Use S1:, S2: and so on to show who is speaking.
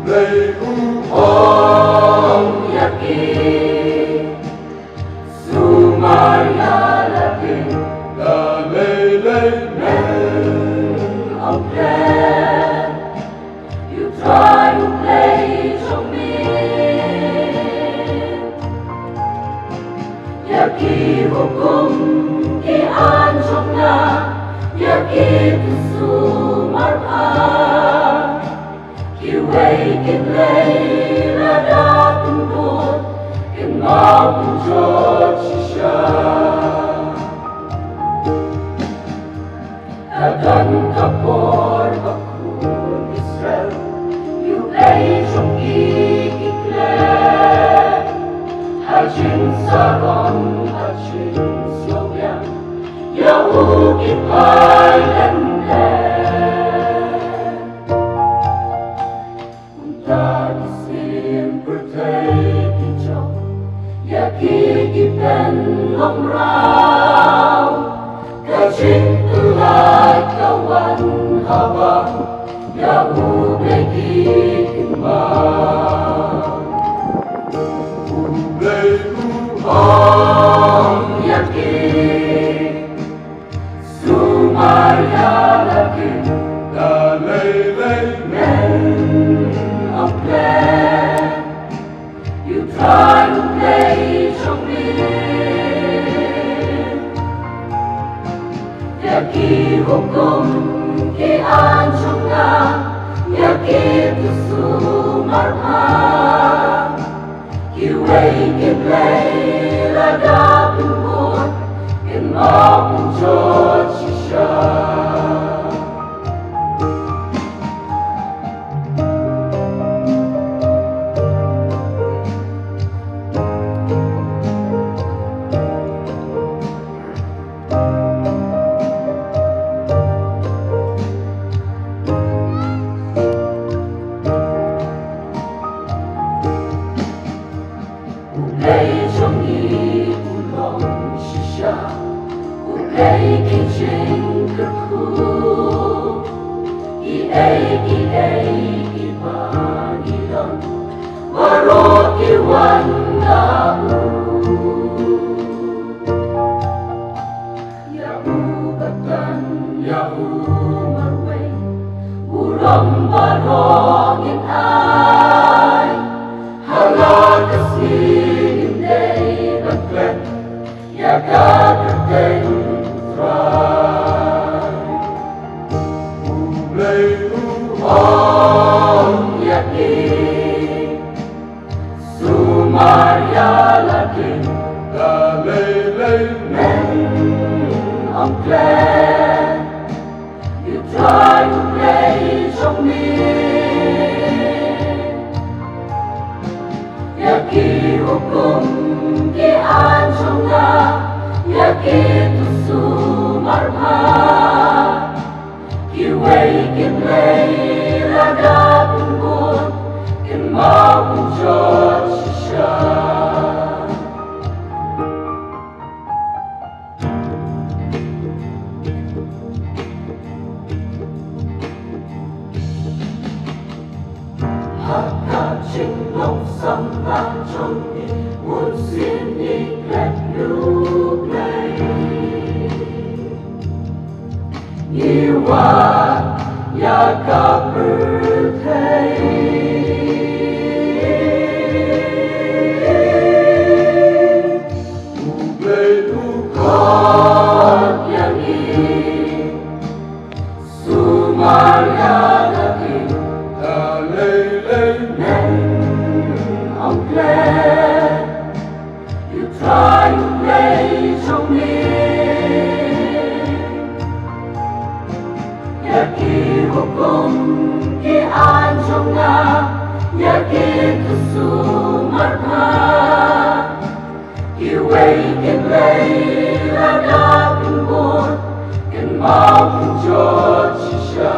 S1: Blei hong yaki Sumaya laki La lei lei men ông Klet You try to play trong mi Yaki hukum ki an trong na Yaki tu sumarpa Kiway kinlay na dating bot Kinmabong Diyos siya Kagan kapor Khun Isreal You play trong Klet Jingsarong Jingsarong Yahu kipay lende Yakikipen long rao Kajing tulad kawan habang Yahu begikiman Blei hong yaki Sumaya laki Da lei lei men ông Klet You try to play trong mi Yaki hukum ki an trong na Yaki tu sumarha Kiway kinlay la dating bot Kinmabong Diyos siya Blei trong nghi ulong shisha Blei kijing kerku Ki pangilon Waro kiwan nahu Yahu batan Yahu marway Urang barongin ay Halat kasih Klet Yakakateng Trai Blei hong yaki Sumaya laki Da lei lei men ông Klet You try to play trong mi Yaki hukum ki an trong na Yaki tu sumarha Kiway kinlay la dating bot Kinmabong Diyos siya Shillong sang ngang trong đi muốn xin đi Klet lưu Blei Iwa Yakapurthei Blei ukot yangi Sumaya lagi Da lei lei ông Klet You try to play trong mi Yaki hukum ki an trong na Yaki tu sumarha Kiway kinlay la dating bot Kinmabong Diyos siya